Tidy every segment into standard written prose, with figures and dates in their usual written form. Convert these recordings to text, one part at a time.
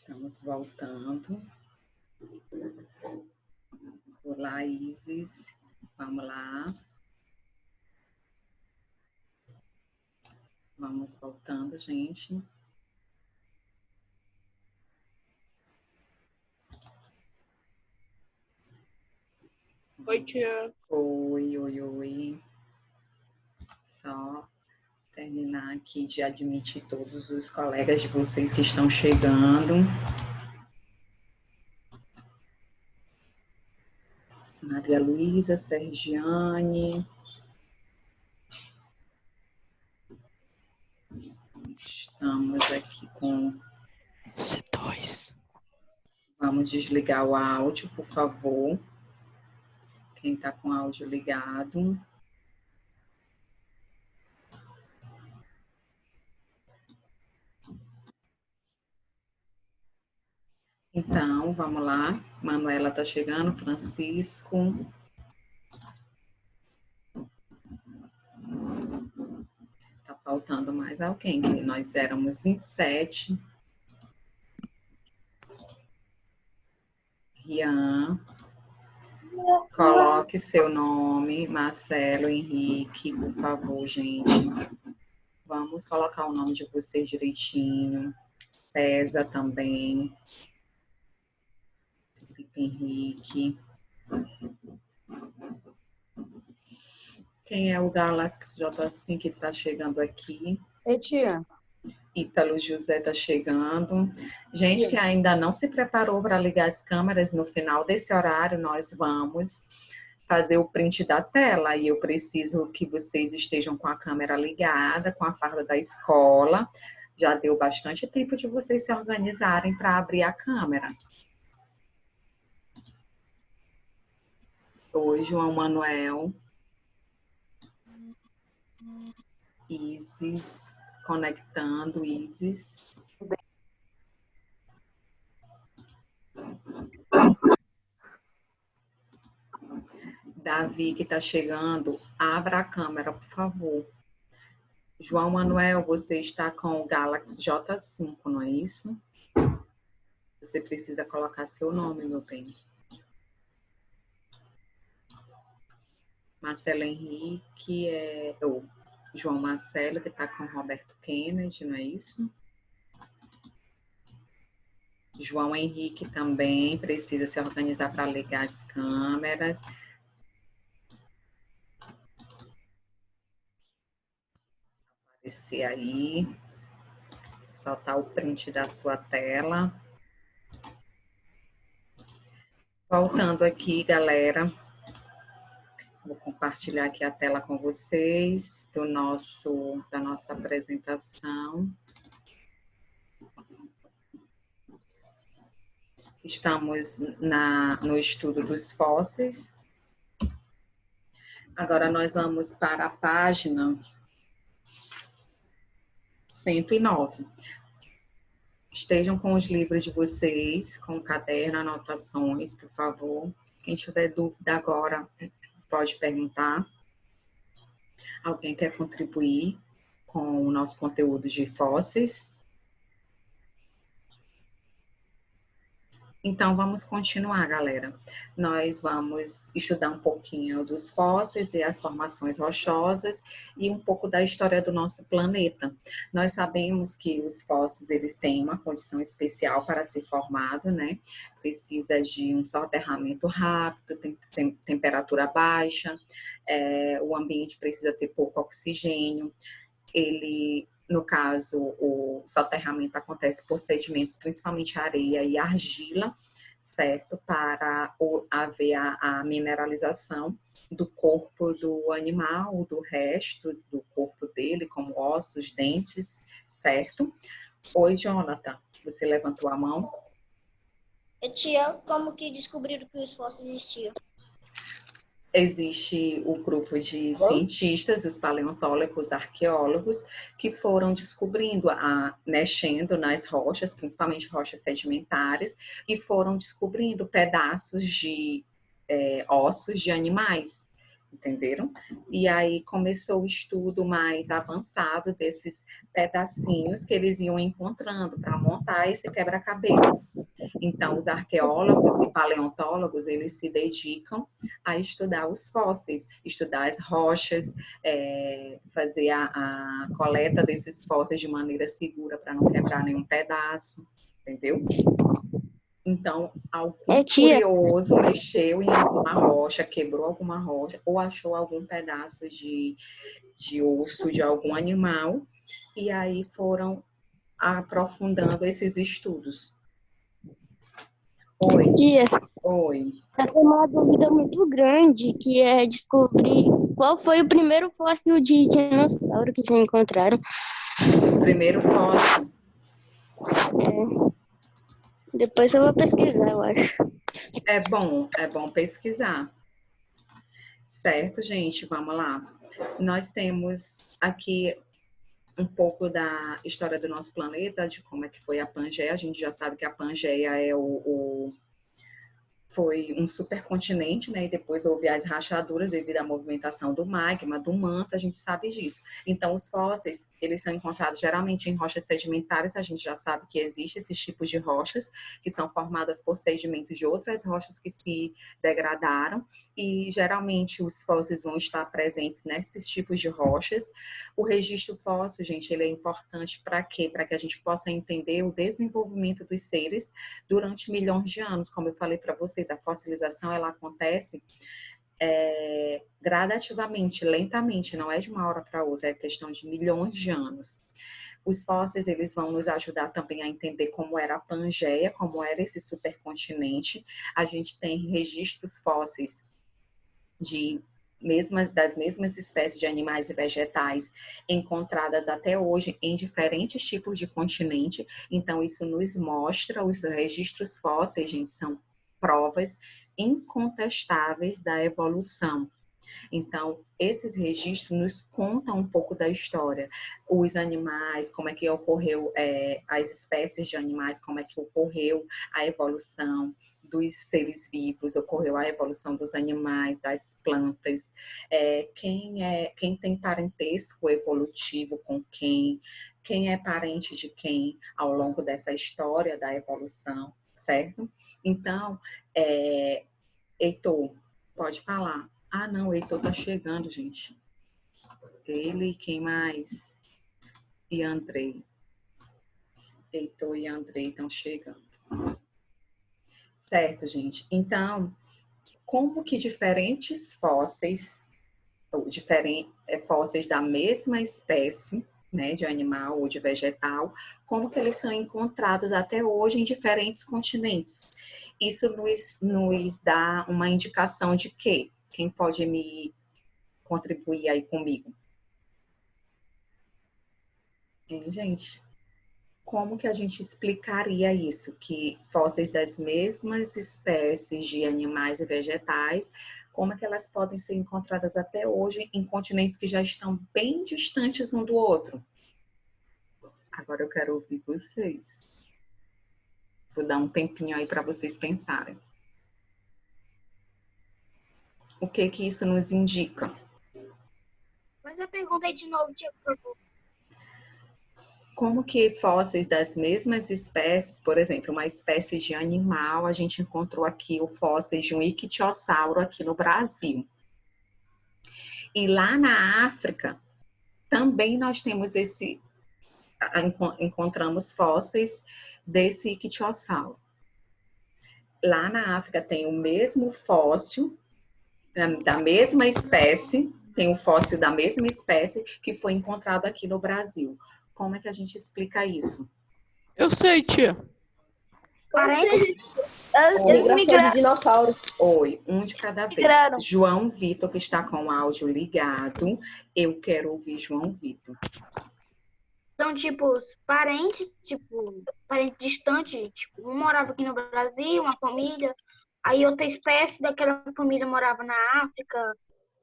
Estamos voltando. Olá, Isis. Vamos lá. Vamos voltando, gente. Oi, tia. Oi. Só terminar aqui de admitir todos os colegas de vocês que estão chegando. Maria Luísa, Sergiane. Estamos aqui com... C2. Vamos desligar o áudio, por favor. Quem está com o áudio ligado. Então, vamos lá. Manuela está chegando, Francisco. Está faltando mais alguém, que nós éramos 27. Rian. Coloque seu nome, Marcelo, Henrique, por favor, gente. Vamos colocar o nome de vocês direitinho. César também. Felipe Henrique. Quem é o Galax J5 que está chegando aqui? Ei, tia. Ítalo José está chegando. Gente que ainda não se preparou para ligar as câmeras, no final desse horário nós vamos fazer o print da tela e eu preciso que vocês estejam com a câmera ligada, com a farda da escola. Já deu bastante tempo de vocês se organizarem para abrir a câmera. Oi, João Manuel. Isis, conectando, Isis. Davi, que está chegando, abra a câmera, por favor. João Manuel, você está com o Galaxy J5, não é isso? Você precisa colocar seu nome, meu bem. Marcelo Henrique, João Marcelo, que está com o Roberto Kennedy, não é isso? João Henrique também precisa se organizar para ligar as câmeras. Aparecer aí. Soltar o print da sua tela. Voltando aqui, galera. Vou compartilhar aqui a tela com vocês da nossa apresentação. Estamos no estudo dos fósseis. Agora nós vamos para a página 109. Estejam com os livros de vocês, com o caderno, anotações, por favor. Quem tiver dúvida agora, pode perguntar. Alguém quer contribuir com o nosso conteúdo de fósseis? Então, vamos continuar, galera. Nós vamos estudar um pouquinho dos fósseis e as formações rochosas e um pouco da história do nosso planeta. Nós sabemos que os fósseis, eles têm uma condição especial para ser formado, né? Precisa de um soterramento rápido, tem temperatura baixa, o ambiente precisa ter pouco oxigênio, no caso, o soterramento acontece por sedimentos, principalmente areia e argila, certo? Para haver a mineralização do corpo do animal, do resto do corpo dele, como ossos, dentes, certo? Oi, Jonathan, você levantou a mão? Tia, como que descobriram que os fósseis existiam? Existe o grupo de cientistas, os paleontólogos, arqueólogos, que foram descobrindo, mexendo nas rochas, principalmente rochas sedimentares, e foram descobrindo pedaços de ossos de animais. entenderam? E aí começou o estudo mais avançado desses pedacinhos que eles iam encontrando para montar esse quebra-cabeça. Então, os arqueólogos e paleontólogos, eles se dedicam a estudar os fósseis, estudar as rochas, fazer a coleta desses fósseis de maneira segura para não quebrar nenhum pedaço, entendeu? Então, algum Tia, curioso mexeu em alguma rocha, quebrou alguma rocha, ou achou algum pedaço de osso de algum animal, e aí foram aprofundando esses estudos. Oi, tia, oi. eu tenho uma dúvida muito grande, que é descobrir qual foi o primeiro fóssil de dinossauro que já encontraram. Primeiro fóssil. Depois eu vou pesquisar, eu acho. É bom pesquisar. Certo, gente? Vamos lá. Nós temos aqui um pouco da história do nosso planeta, de como é que foi a Pangeia. A gente já sabe que a Pangeia foi um supercontinente, né? E depois houve as rachaduras devido à movimentação do magma, do manto, a gente sabe disso. Então, os fósseis, eles são encontrados geralmente em rochas sedimentares, a gente já sabe que existem esses tipos de rochas, que são formadas por sedimentos de outras rochas que se degradaram, e geralmente os fósseis vão estar presentes nesses tipos de rochas. O registro fóssil, gente, ele é importante para quê? Para que a gente possa entender o desenvolvimento dos seres durante milhões de anos, como eu falei para vocês, a fossilização ela acontece gradativamente, lentamente, não é de uma hora para outra, é questão de milhões de anos. Os fósseis, eles vão nos ajudar também a entender como era a Pangeia, como era esse supercontinente. A gente tem registros fósseis das mesmas espécies de animais e vegetais encontradas até hoje em diferentes tipos de continente. Então, isso nos mostra, os registros fósseis, gente, são provas incontestáveis da evolução. Então, esses registros nos contam um pouco da história. Os animais, como é que ocorreu, as espécies de animais, como é que ocorreu a evolução dos seres vivos, ocorreu a evolução dos animais, das plantas, quem tem parentesco evolutivo com quem é parente de quem ao longo dessa história da evolução, certo? Então, Heitor, pode falar. Ah, não, o Heitor tá chegando, gente. Ele, quem mais? E Andrei. Heitor e Andrei estão chegando. Certo, gente. Então, como que diferentes fósseis, fósseis da mesma espécie, né, de animal ou de vegetal, como que eles são encontrados até hoje em diferentes continentes? Isso nos dá uma indicação de quê? Quem pode me contribuir aí comigo? Hein, gente? Como que a gente explicaria isso? Que fósseis das mesmas espécies de animais e vegetais, como é que elas podem ser encontradas até hoje em continentes que já estão bem distantes um do outro? Agora eu quero ouvir vocês. Vou dar um tempinho aí para vocês pensarem. O que que isso nos indica? Mas a pergunta aí de novo, tia, por favor. Como que fósseis das mesmas espécies, por exemplo, uma espécie de animal, a gente encontrou aqui o fóssil de um ictiossauro aqui no Brasil. E lá na África, também nós temos encontramos fósseis desse ictiossauro. Lá na África tem o mesmo fóssil, da mesma espécie, tem um fóssil da mesma espécie que foi encontrado aqui no Brasil. Como é que a gente explica isso? Eu sei, tia. Migração de dinossauro. Oi, um de cada vez. Migraram. João Vitor, que está com o áudio ligado. Eu quero ouvir João Vitor. São, tipo, parentes distantes. Tipo, um morava aqui no Brasil, uma família. Aí outra espécie daquela família morava na África.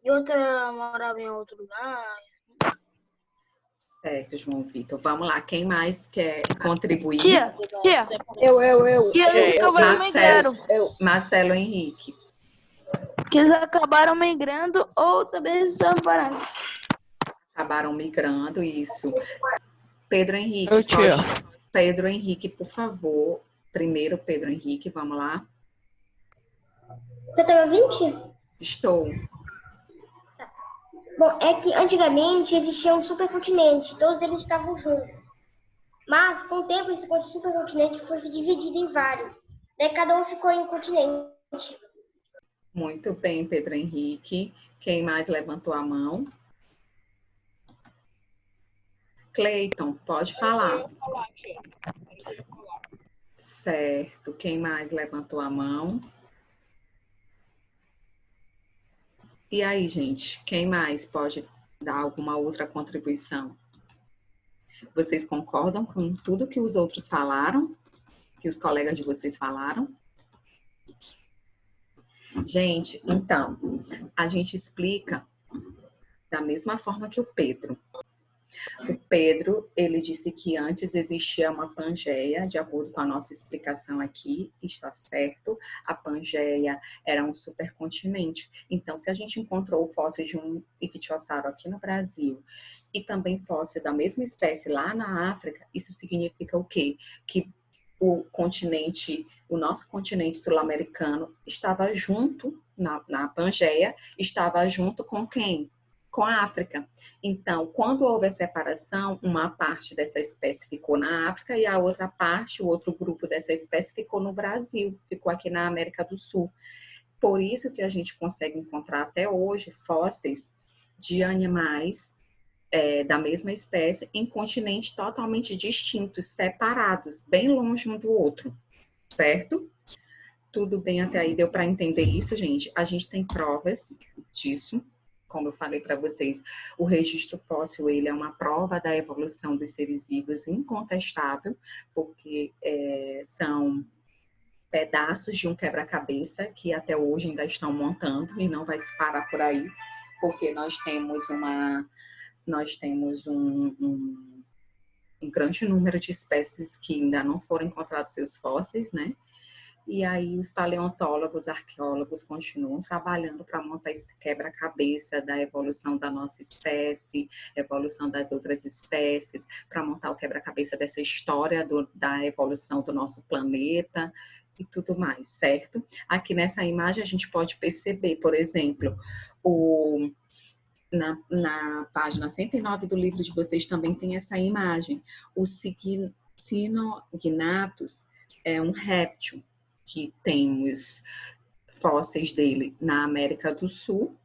E outra morava em outro lugar. Certo, João Vitor. Vamos lá, quem mais quer contribuir? Tia, Eu. tia, nunca vai Marcelo, migraram. Marcelo Henrique. Que eles acabaram migrando ou também eles estão parando. Acabaram migrando, isso. Pedro Henrique, Eu, tia. Pedro Henrique, por favor. Primeiro, Pedro Henrique, vamos lá. Você tá me ouvindo? Estou. Bom, é que antigamente existia um supercontinente, todos eles estavam juntos. Mas, com o tempo, esse supercontinente foi se dividido em vários. Daí cada um ficou em um continente. Muito bem, Pedro Henrique. Quem mais levantou a mão? Cleiton, pode falar. Certo. Quem mais levantou a mão? E aí, gente, quem mais pode dar alguma outra contribuição? Vocês concordam com tudo que os outros falaram? Que os colegas de vocês falaram? Gente, então, a gente explica da mesma forma que o Pedro. O Pedro, ele disse que antes existia uma Pangeia, de acordo com a nossa explicação aqui, está certo. A Pangeia era um supercontinente. Então, se a gente encontrou o fóssil de um ictiosauro aqui no Brasil e também fóssil da mesma espécie lá na África, isso significa o quê? Que o nosso continente sul-americano estava junto, na Pangeia, estava junto com quem? Com a África. Então, quando houve a separação, uma parte dessa espécie ficou na África e a outra parte, o outro grupo dessa espécie ficou no Brasil, ficou aqui na América do Sul. Por isso que a gente consegue encontrar até hoje fósseis de animais da mesma espécie em continentes totalmente distintos, separados, bem longe um do outro, certo? Tudo bem até aí? Deu para entender isso, gente? A gente tem provas disso. Como eu falei para vocês, o registro fóssil ele é uma prova da evolução dos seres vivos incontestável, porque são pedaços de um quebra-cabeça que até hoje ainda estão montando e não vai se parar por aí, porque nós temos um grande número de espécies que ainda não foram encontrados seus fósseis, né? E aí os paleontólogos, arqueólogos continuam trabalhando para montar esse quebra-cabeça da evolução da nossa espécie, evolução das outras espécies, para montar o quebra-cabeça dessa história da evolução do nosso planeta e tudo mais, certo? Aqui nessa imagem a gente pode perceber, por exemplo, na página 109 do livro de vocês também tem essa imagem. O Cynogynatus é um réptil que temos fósseis dele na América do Sul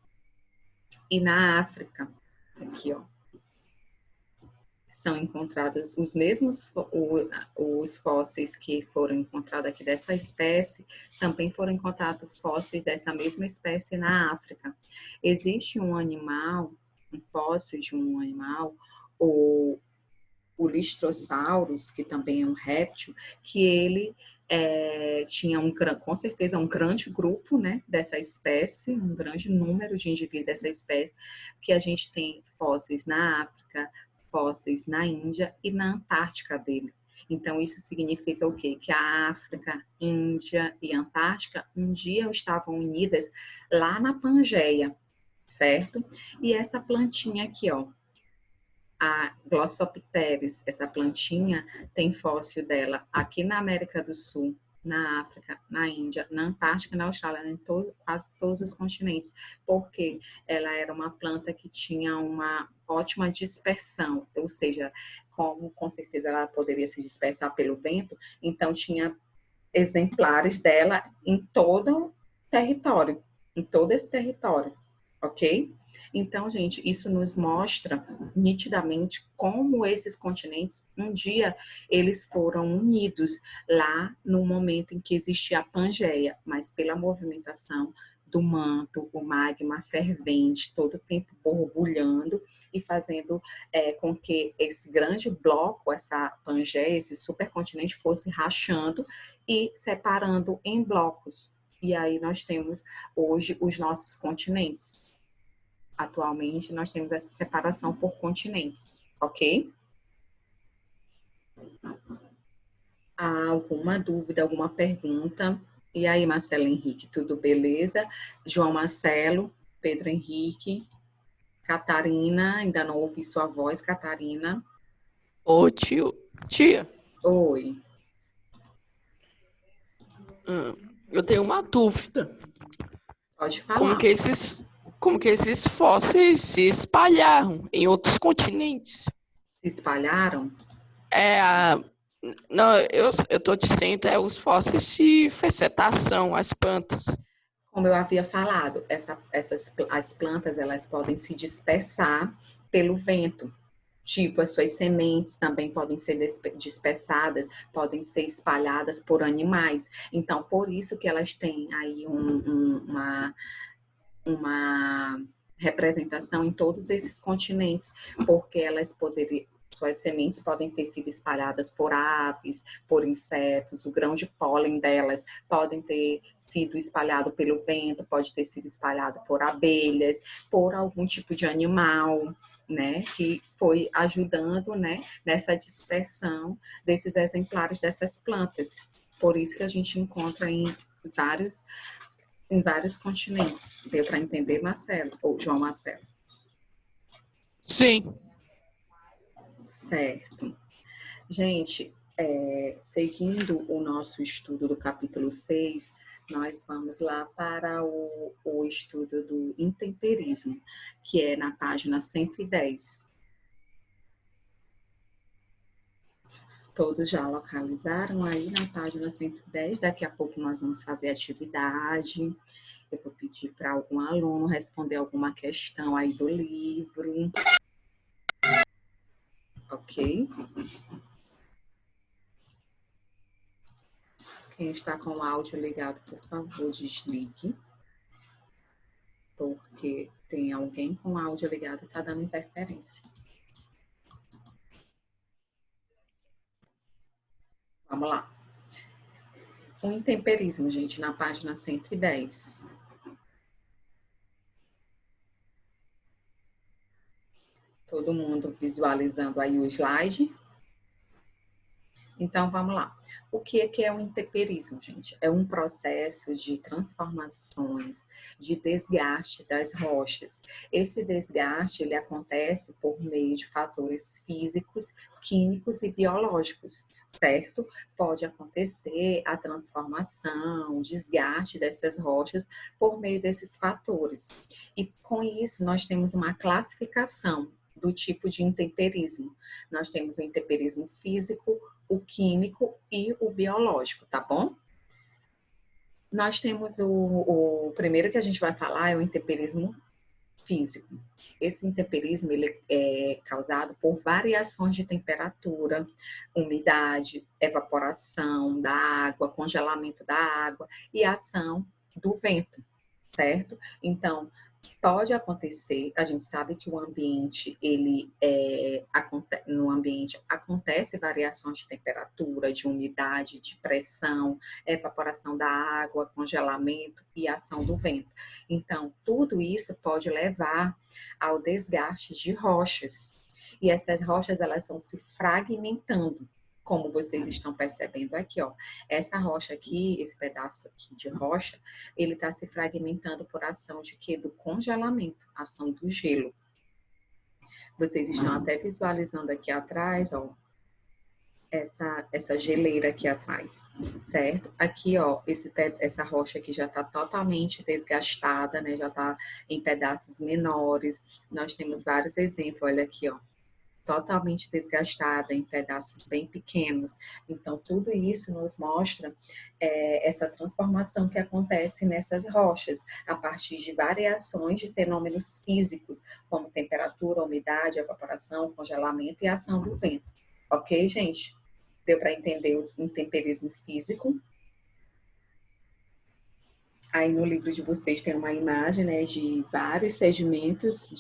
e na África. Aqui, ó. São encontrados os mesmos, os fósseis que foram encontrados aqui dessa espécie, também foram encontrados fósseis dessa mesma espécie na África. Existe um animal, um fóssil de um animal, o Listrosaurus, que também é um réptil, que ele tinha com certeza um grande grupo, né, dessa espécie, um grande número de indivíduos dessa espécie, que a gente tem fósseis na África, fósseis na Índia e na Antártica dele. Então, isso significa o quê? Que a África, Índia e Antártica um dia estavam unidas lá na Pangeia, certo? E essa plantinha aqui, ó, a Glossopteris, essa plantinha, tem fóssil dela aqui na América do Sul, na África, na Índia, na Antártica, na Austrália, em quase todos os continentes, porque ela era uma planta que tinha uma ótima dispersão, ou seja, como com certeza ela poderia se dispersar pelo vento, então tinha exemplares dela em todo o território, em todo esse território, ok? Então, gente, isso nos mostra nitidamente como esses continentes, um dia, eles foram unidos lá no momento em que existia a Pangeia, mas pela movimentação do manto, o magma fervente, todo o tempo borbulhando e fazendo com que esse grande bloco, essa Pangeia, esse supercontinente fosse rachando e separando em blocos. E aí nós temos hoje os nossos continentes. Atualmente, nós temos essa separação por continentes, ok? Há alguma dúvida, alguma pergunta E aí, Marcelo Henrique, tudo beleza? João Marcelo, Pedro Henrique, Catarina, ainda não ouvi sua voz, Catarina. Ô, tia, Oi. eu tenho uma dúvida. Pode falar. Como que esses fósseis se espalharam em outros continentes? Se espalharam? Não, eu tô dizendo, os fósseis de vegetação, as plantas. Como eu havia falado, as plantas elas podem se dispersar pelo vento. Tipo, as suas sementes também podem ser dispersadas, podem ser espalhadas por animais. Então, por isso que elas têm aí uma representação em todos esses continentes, porque suas sementes podem ter sido espalhadas por aves, por insetos, o grão de pólen delas podem ter sido espalhado pelo vento, pode ter sido espalhado por abelhas, por algum tipo de animal, né, que foi ajudando, né, nessa dispersão desses exemplares dessas plantas. Por isso que a gente encontra em vários continentes. Deu para entender, Marcelo? Ou João Marcelo? Sim. Certo. Gente, seguindo o nosso estudo do capítulo 6, nós vamos lá para o estudo do intemperismo, que é na página 110. Todos já localizaram aí na página 110. Daqui a pouco nós vamos fazer atividade. Eu vou pedir para algum aluno responder alguma questão aí do livro. Ok? Quem está com o áudio ligado, por favor, desligue. Porque tem alguém com o áudio ligado e está dando interferência. Vamos lá. O intemperismo, gente, na página 110. Todo mundo visualizando aí o slide? Então, vamos lá. O que é o intemperismo, gente? É um processo de transformações, de desgaste das rochas. Esse desgaste, ele acontece por meio de fatores físicos, químicos e biológicos, certo? Pode acontecer a transformação, o desgaste dessas rochas por meio desses fatores. E com isso, nós temos uma classificação do tipo de intemperismo. Nós temos o intemperismo físico, o químico e o biológico, tá bom? Nós temos o primeiro que a gente vai falar é o intemperismo físico. Esse intemperismo ele é causado por variações de temperatura, umidade, evaporação da água, congelamento da água e ação do vento, certo? Então, pode acontecer, a gente sabe que o ambiente, no ambiente acontece variações de temperatura, de umidade, de pressão, evaporação da água, congelamento e ação do vento. Então, tudo isso pode levar ao desgaste de rochas. E essas rochas, elas vão se fragmentando. Como vocês estão percebendo aqui, ó. Essa rocha aqui, esse pedaço aqui de rocha, ele está se fragmentando por ação de quê? Do congelamento, ação do gelo. Vocês estão até visualizando aqui atrás, ó, essa geleira aqui atrás, certo? Aqui, ó, essa rocha aqui já está totalmente desgastada, né? Já está em pedaços menores. Nós temos vários exemplos, olha aqui, ó. Totalmente desgastada, em pedaços bem pequenos. Então, tudo isso nos mostra essa transformação que acontece nessas rochas, a partir de variações de fenômenos físicos, como temperatura, umidade, evaporação, congelamento e ação do vento. Ok, gente? Deu para entender o intemperismo físico? Aí no livro de vocês tem uma imagem, né, de vários sedimentos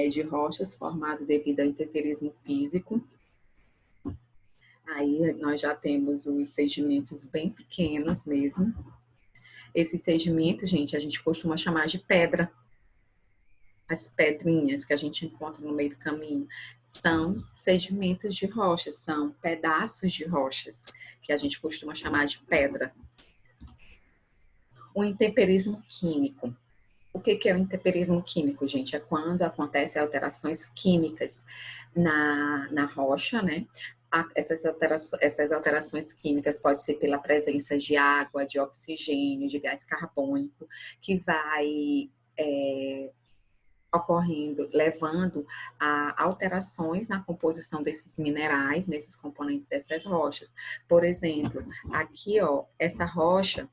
de rochas formados devido ao intemperismo físico. Aí nós já temos os sedimentos bem pequenos mesmo. Esses sedimentos, gente, a gente costuma chamar de pedra. as pedrinhas que a gente encontra no meio do caminho, são sedimentos de rochas, são pedaços de rochas, que a gente costuma chamar de pedra. O intemperismo químico. O que é o intemperismo químico, gente? É quando acontecem alterações químicas na rocha, né? Essas alterações químicas podem ser pela presença de água, de oxigênio, de gás carbônico, que vai ocorrendo, levando a alterações na composição desses minerais, nesses componentes dessas rochas. Por exemplo, aqui, ó, essa rocha,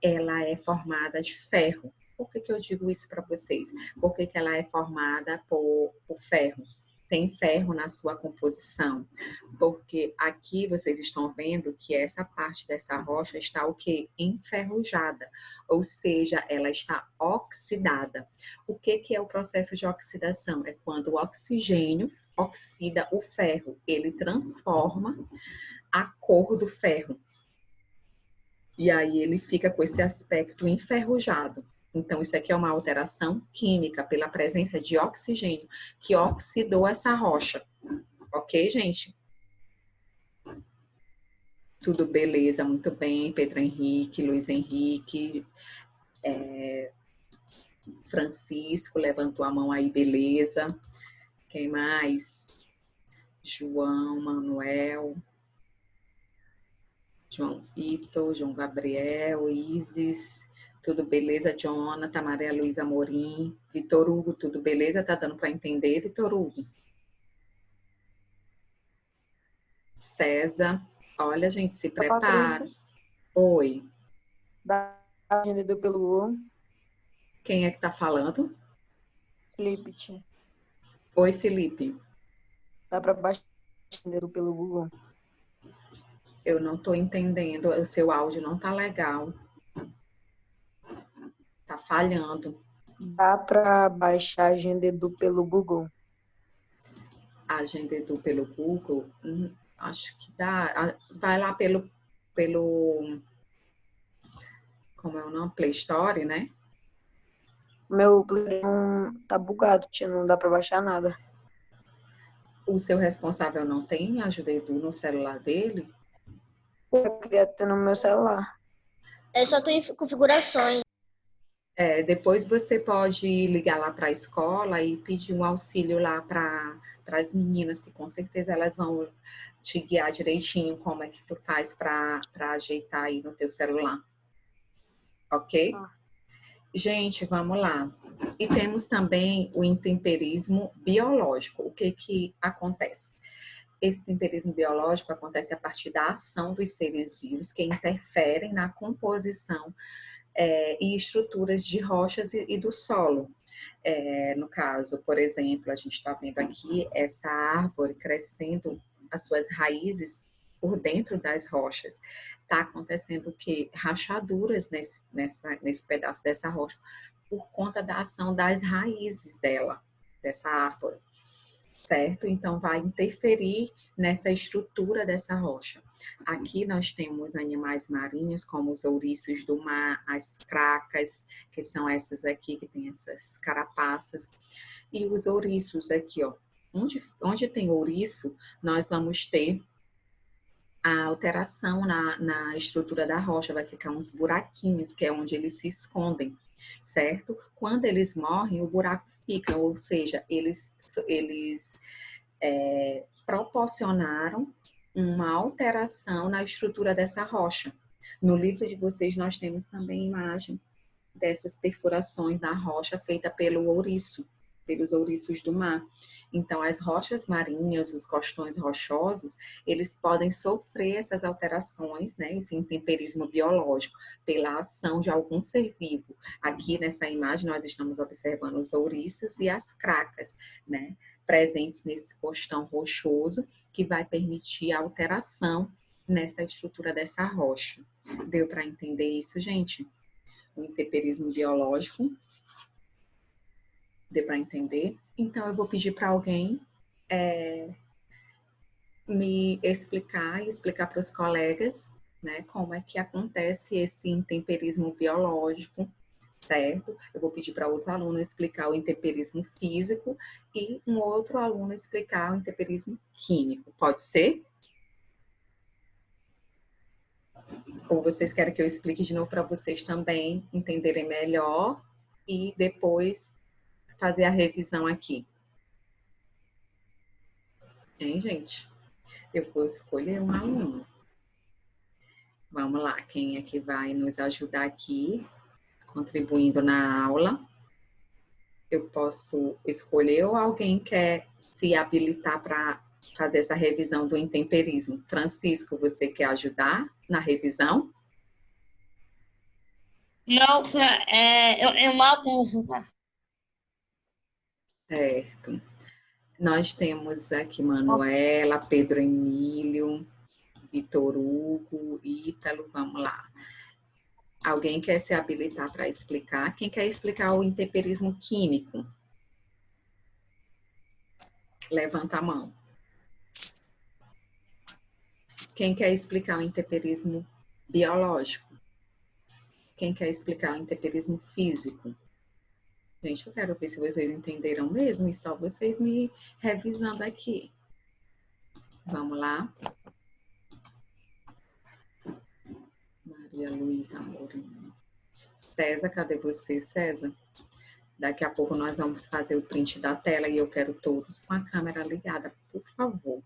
ela é formada de ferro. Por que eu digo isso para vocês? Porque que ela é formada por ferro. Tem ferro na sua composição. Porque aqui vocês estão vendo que essa parte dessa rocha está o quê? Enferrujada. Ou seja, ela está oxidada. O que é o processo de oxidação? É quando o oxigênio oxida o ferro. Ele transforma a cor do ferro. E aí ele fica com esse aspecto enferrujado. Então, isso aqui é uma alteração química pela presença de oxigênio que oxidou essa rocha. Ok, gente? Tudo beleza, muito bem. Pedro Henrique, Luiz Henrique, Francisco levantou a mão aí, beleza. Quem mais? João, Manuel, João Vitor, João Gabriel, Isis, tudo beleza? Jonathan, Maria Luísa Amorim, Vitor Hugo, tudo beleza? Tá dando para entender, Vitor Hugo? César, olha, gente, se prepara. Oi. Da agenda pelo Google. Quem é que tá falando? Felipe. Tia. Oi, Felipe. Dá para baixar pelo Google? Eu não tô entendendo, o seu áudio não tá legal. Tá falhando. Dá para baixar a agenda Edu pelo Google? A agenda Edu pelo Google? Acho que dá. Vai lá pelo como é o nome? Play Store, né? Meu Play tá bugado, tia, não dá para baixar nada. O seu responsável não tem ajuda Edu no celular dele? Eu queria ter no meu celular. Eu só tenho configurações. Depois você pode ligar lá para a escola e pedir um auxílio lá para as meninas, que com certeza elas vão te guiar direitinho como é que tu faz para ajeitar aí no teu celular. Ok? Gente, vamos lá. E temos também o intemperismo biológico. O que acontece? Esse temperismo biológico acontece a partir da ação dos seres vivos que interferem na composição e estruturas de rochas e do solo. No caso, por exemplo, a gente está vendo aqui essa árvore crescendo as suas raízes por dentro das rochas. Está acontecendo o quê? Rachaduras nesse pedaço dessa rocha por conta da ação das raízes dessa árvore. Certo? Então, vai interferir nessa estrutura dessa rocha. Aqui nós temos animais marinhos, como os ouriços do mar, as cracas, que são essas aqui, que tem essas carapaças, e os ouriços aqui, ó. Onde tem ouriço, nós vamos ter a alteração na estrutura da rocha, vai ficar uns buraquinhos, que é onde eles se escondem, certo? Quando eles morrem, o buraco fica, ou seja, eles proporcionaram uma alteração na estrutura dessa rocha. No livro de vocês, nós temos também imagem dessas perfurações na rocha feita pelo ouriço, pelos ouriços do mar. Então, as rochas marinhas, os costões rochosos, eles podem sofrer essas alterações, né, esse intemperismo biológico, pela ação de algum ser vivo. Aqui nessa imagem nós estamos observando os ouriços e as cracas, né, presentes nesse costão rochoso, que vai permitir a alteração nessa estrutura dessa rocha. Deu para entender isso, gente? O intemperismo biológico. Deu para entender? Então, eu vou pedir para alguém me explicar e explicar para os colegas, né, como é que acontece esse intemperismo biológico certo? Eu vou pedir para outro aluno explicar o intemperismo físico e um outro aluno explicar o intemperismo químico. Pode ser? Ou vocês querem que eu explique de novo para vocês também entenderem melhor e depois fazer a revisão aqui? Hein, gente? Eu vou escolher um aluno. Vamos lá, quem é que vai nos ajudar aqui, contribuindo na aula? Eu posso escolher ou alguém quer se habilitar para fazer essa revisão do intemperismo? Francisco, você quer ajudar na revisão? Não, eu mal tenho ajudar. Certo. Nós temos aqui Manuela, Pedro Emílio, Vitor Hugo, Ítalo, vamos lá. Alguém quer se habilitar para explicar? Quem quer explicar o intemperismo químico? Levanta a mão. Quem quer explicar o intemperismo biológico? Quem quer explicar o intemperismo físico? Gente, eu quero ver se vocês entenderam mesmo e só vocês me revisando aqui. Vamos lá. Maria Luísa Amorim. César, cadê você, César? Daqui a pouco nós vamos fazer o print da tela e eu quero todos com a câmera ligada, por favor.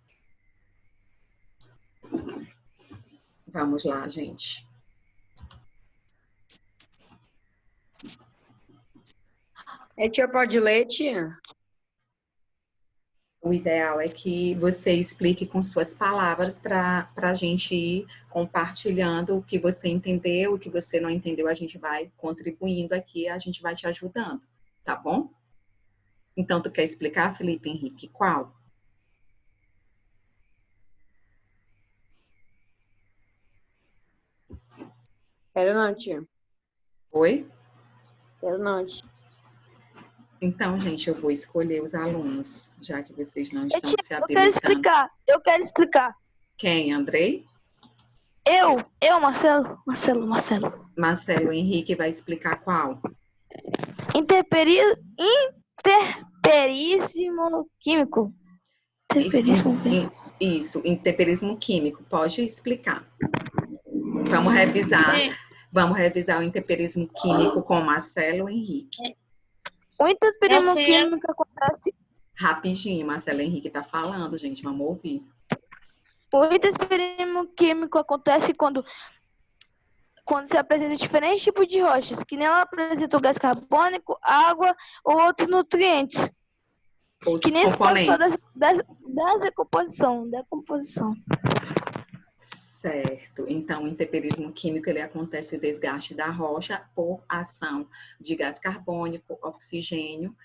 Vamos lá, gente. Tia, pode ler, tia? O ideal é que você explique com suas palavras para a gente ir compartilhando o que você entendeu, o que você não entendeu, a gente vai contribuindo aqui, a gente vai te ajudando, tá bom? Então, tu quer explicar, Felipe Henrique, qual? Quero não, tia. Oi? Quero não, tia. Então, gente, eu vou escolher os alunos, já que vocês não estão se Eu quero habilitando. explicar. Quem, Andrei? Marcelo. Marcelo Henrique vai explicar qual? Interperíssimo químico. Isso, intemperismo químico. Pode explicar. Vamos revisar o intemperismo químico com Marcelo Henrique. O interperíssimo químico acontece. Rapidinho, Marcelo Henrique está falando, gente. Vamos ouvir. O interperíssimo químico acontece quando se apresenta diferentes tipos de rochas, que nem ela apresenta o gás carbônico, água ou outros nutrientes. Outros que nem componentes. Da decomposição. Certo. Então, o intemperismo químico, ele acontece o desgaste da rocha por ação de gás carbônico, oxigênio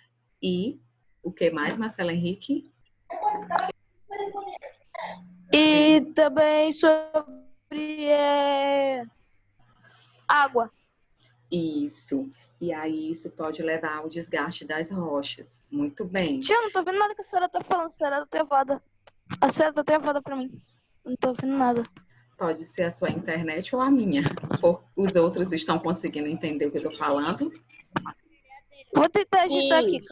e o que mais, Marcelo Henrique? E também sobre água. Isso. E aí, isso pode levar ao desgaste das rochas. Muito bem. Tia, eu não tô vendo nada que a senhora tá falando. A senhora tá travada. A senhora tá travada pra mim. Não tô vendo nada. Pode ser a sua internet ou a minha. Os outros estão conseguindo entender o que eu tô falando? Vou tentar ajeitar aqui.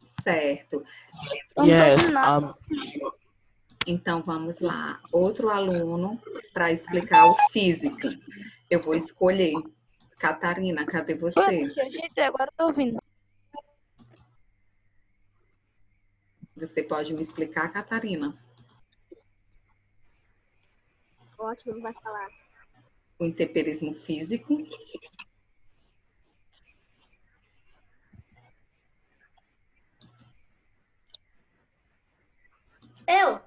Certo. Yes. Então, vamos lá. Outro aluno para explicar o físico. Eu vou escolher. Catarina, cadê você? Tia, ajeitei, agora eu tô ouvindo. Você pode me explicar, Catarina? Ótimo, vai falar. O intemperismo físico. Eu.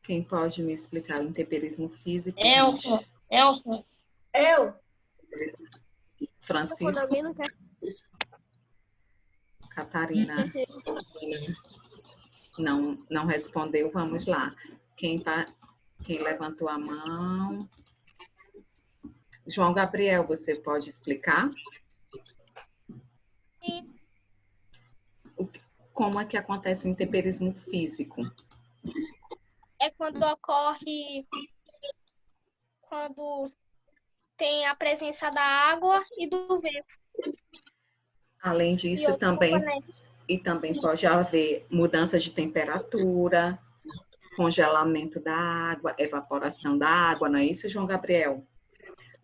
Quem pode me explicar o intemperismo físico? Eu. Francisco. Quando alguém não quer... Catarina. Não respondeu. Vamos lá. Quem levantou a mão? João Gabriel, você pode explicar? Sim. Como é que acontece o intemperismo físico? É quando ocorre... Quando tem a presença da água e do vento Além e disso, outros também, componentes. e também pode haver mudança de temperatura, congelamento da água, evaporação da água, não é isso, João Gabriel?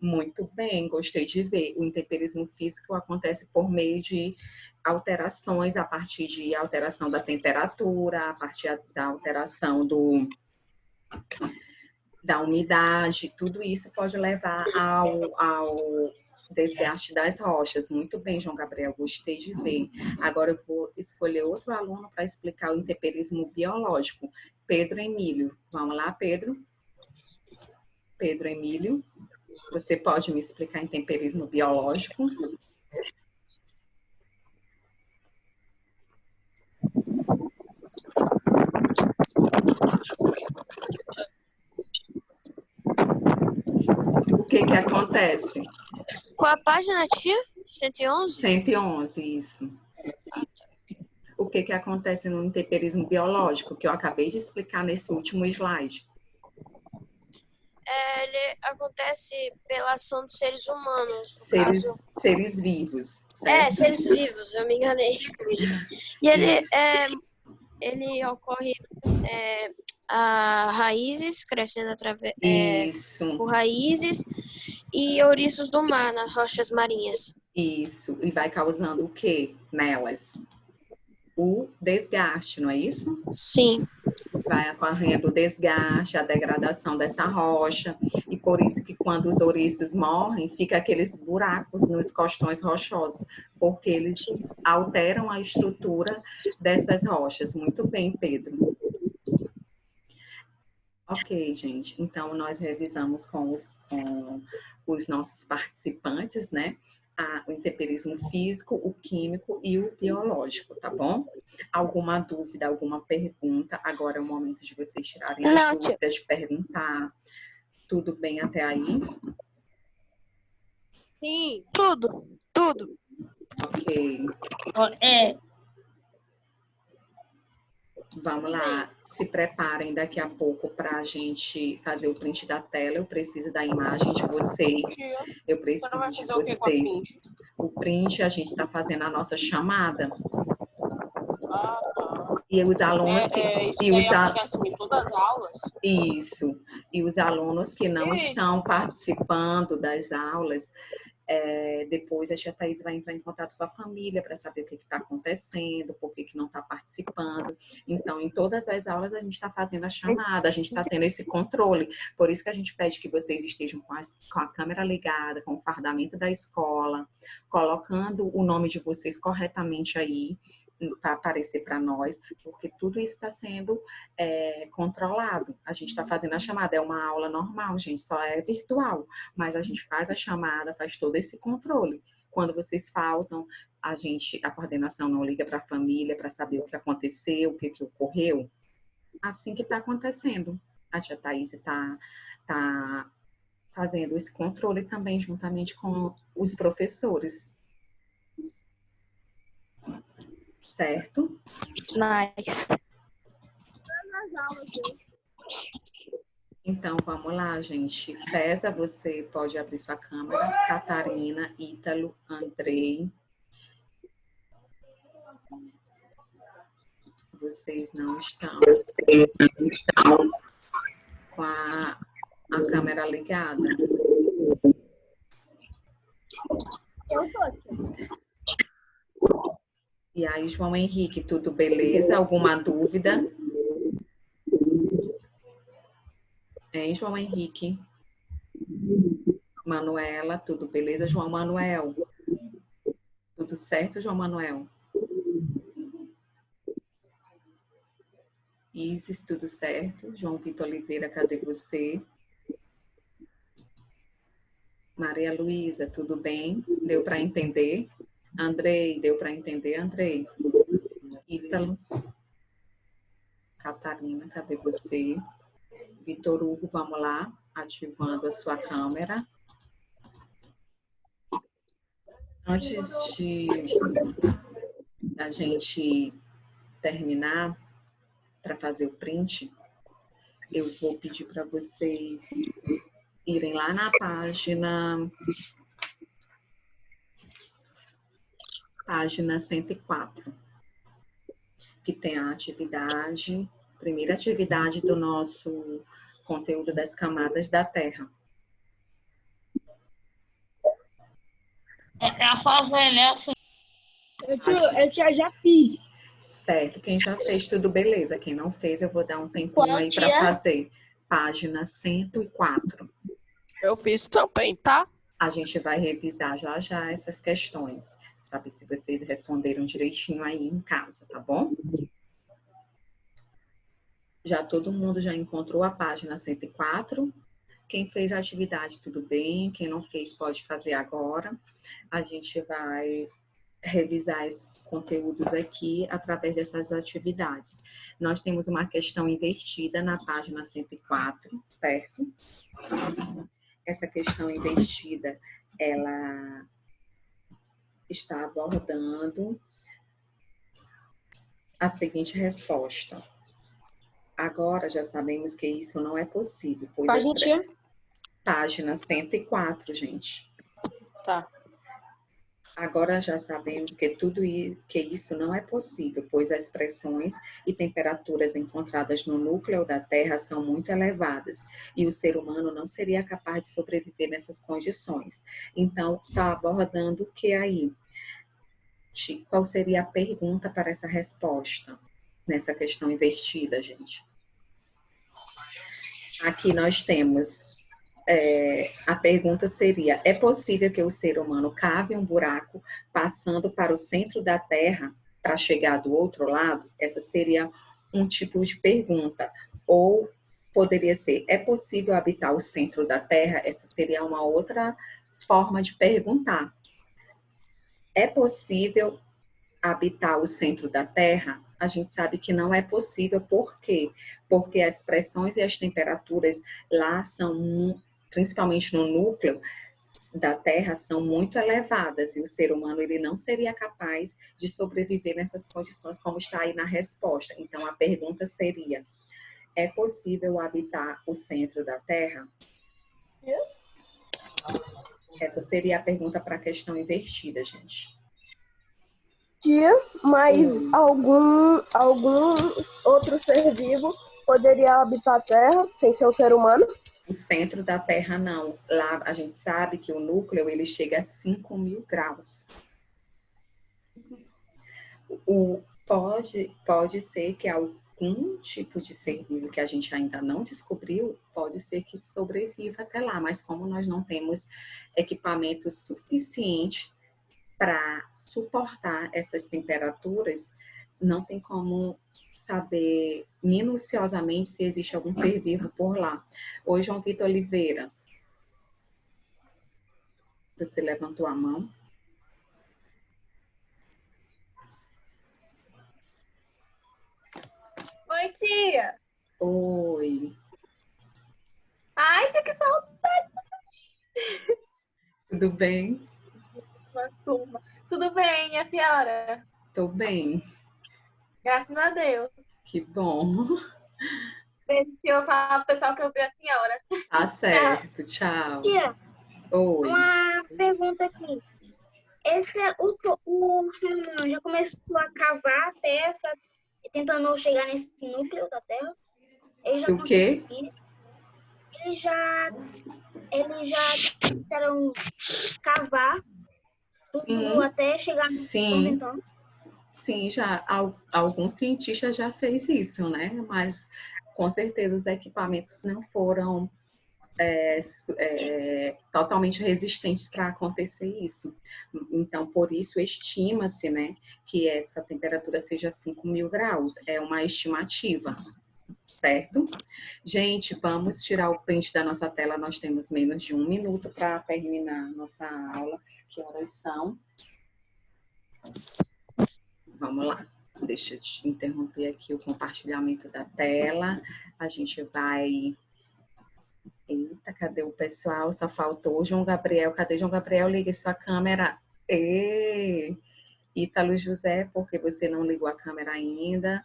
Muito bem, gostei de ver. O intemperismo físico acontece por meio de alterações, a partir de alteração da temperatura, a partir da alteração da umidade, tudo isso pode levar ao desgaste das rochas. Muito bem, João Gabriel, gostei de ver. Agora eu vou escolher outro aluno para explicar o intemperismo biológico. Pedro Emílio. Vamos lá, Pedro? Pedro Emílio, você pode me explicar intemperismo biológico? O que que acontece? Qual a página, tia? 111? 111, isso. O que que acontece no intemperismo biológico, que eu acabei de explicar nesse último slide? Ele acontece pela ação dos seres humanos, no caso. Seres vivos, certo? Seres vivos, eu me enganei. E ele ocorre a raízes, crescendo através por raízes e ouriços do mar, nas rochas marinhas. Isso, e vai causando o que nelas? O desgaste, não é isso? Sim. Vai ocorrendo o desgaste, a degradação dessa rocha, e por isso que quando os ouriços morrem, fica aqueles buracos nos costões rochosos, porque eles alteram a estrutura dessas rochas. Muito bem, Pedro. Ok, gente. Então, nós revisamos com os nossos participantes, né? O intemperismo físico, o químico e o biológico, tá bom? Alguma dúvida, alguma pergunta? Agora é o momento de vocês tirarem as dúvidas, de perguntar. Tudo bem até aí? Sim, tudo. Ok. Vamos lá, se preparem daqui a pouco para a gente fazer o print da tela. Eu preciso da imagem de vocês. Eu preciso de vocês. O print, a gente está fazendo a nossa chamada. E os alunos que... em todas as aulas? Isso. E os alunos que não estão participando das aulas, depois a tia Thaís vai entrar em contato com a família para saber o que está acontecendo, por que não está participando. Então, em todas as aulas, a gente está fazendo a chamada, a gente está tendo esse controle. Por isso que a gente pede que vocês estejam com a câmera ligada, com o fardamento da escola, colocando o nome de vocês corretamente aí, para aparecer para nós, porque tudo isso está sendo controlado. A gente está fazendo a chamada, é uma aula normal, gente, só é virtual, mas a gente faz a chamada, faz todo esse controle. Quando vocês faltam, a coordenação não liga para a família para saber o que aconteceu, o que ocorreu. Assim que está acontecendo. A tia Thaís está fazendo esse controle também, juntamente com os professores. Certo? Nice. Então, vamos lá, gente. César, você pode abrir sua câmera. Catarina, Ítalo, Andrei. Vocês não estão com a câmera ligada. Eu tô aqui. E aí, João Henrique, tudo beleza? Alguma dúvida? Hein, João Henrique? Manuela, tudo beleza? João Manuel? Tudo certo, João Manuel? Isis, tudo certo? João Vitor Oliveira, cadê você? Maria Luísa, tudo bem? Deu para entender? Andrei, deu para entender, Andrei? Ítalo? Catarina, cadê você? Vitor Hugo, vamos lá, ativando a sua câmera. Antes de a gente terminar, para fazer o print, eu vou pedir para vocês irem lá na página 104, que tem a atividade, primeira atividade do nosso conteúdo das camadas da Terra. É fazer, né? Eu já fiz. Certo, quem já fez, tudo beleza. Quem não fez, eu vou dar um tempinho aí para fazer. Página 104. Eu fiz também, tá? A gente vai revisar já já essas questões. Saber se vocês responderam direitinho aí em casa, tá bom? Já todo mundo já encontrou a página 104. Quem fez a atividade, tudo bem. Quem não fez, pode fazer agora. A gente vai revisar esses conteúdos aqui através dessas atividades. Nós temos uma questão invertida na página 104, certo? Essa questão invertida, ela está abordando a seguinte resposta. Agora já sabemos que isso não é possível. Pois página 104, gente. Tá. Agora já sabemos que isso não é possível, pois as pressões e temperaturas encontradas no núcleo da Terra são muito elevadas e o ser humano não seria capaz de sobreviver nessas condições. Então, está abordando o que aí? Qual seria a pergunta para essa resposta nessa questão invertida, gente? Aqui nós temos... a pergunta seria, é possível que o ser humano cave um buraco passando para o centro da Terra para chegar do outro lado? Essa seria um tipo de pergunta. Ou poderia ser, é possível habitar o centro da Terra? Essa seria uma outra forma de perguntar. É possível habitar o centro da Terra? A gente sabe que não é possível. Por quê? Porque as pressões e as temperaturas lá são principalmente no núcleo da Terra, são muito elevadas e o ser humano ele não seria capaz de sobreviver nessas condições como está aí na resposta. Então, a pergunta seria, é possível habitar o centro da Terra? Essa seria a pergunta para a questão invertida, gente. Tia, mas alguns outros seres vivos poderiam habitar a Terra sem ser o ser humano? O centro da Terra, não. Lá a gente sabe que o núcleo ele chega a 5.000 graus. Pode ser que algum tipo de ser vivo que a gente ainda não descobriu, pode ser que sobreviva até lá, mas como nós não temos equipamento suficiente para suportar essas temperaturas, não tem como saber minuciosamente se existe algum ser vivo por lá. Oi, João Vitor Oliveira. Você levantou a mão? Oi, tia. Oi. Ai, tia, que saudade. Tudo bem? Tudo bem, e a senhora? Tô bem. Graças a Deus. Que bom. Deixa eu falar pro pessoal que eu vi a senhora. Tá certo, tchau. Tia, Oi. uma pergunta aqui. O ser humano já começou a cavar a Terra, tentando chegar nesse núcleo da Terra? O quê? Eles já tentaram cavar tudo até chegar no conventão? Sim, já alguns cientistas já fez isso, né? Mas com certeza os equipamentos não foram totalmente resistentes para acontecer isso. Então, por isso, estima-se, né, que essa temperatura seja 5.000 graus. É uma estimativa, certo? Gente, vamos tirar o print da nossa tela. Nós temos menos de 1 minuto para terminar nossa aula. Que horas são? Vamos lá. Deixa eu te interromper aqui o compartilhamento da tela. A gente vai... Eita, cadê o pessoal? Só faltou o João Gabriel. Cadê João Gabriel? Ligue sua câmera. Ítalo José, porque você não ligou a câmera ainda.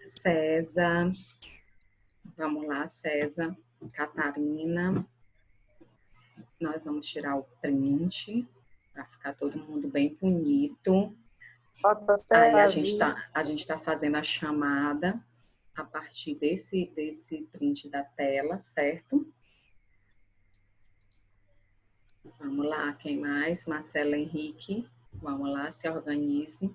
César. Vamos lá, César. Catarina. Nós vamos tirar o print para ficar todo mundo bem bonito. Aí a gente tá fazendo a chamada a partir desse print da tela, certo? Vamos lá, quem mais? Marcelo Henrique. Vamos lá, se organize.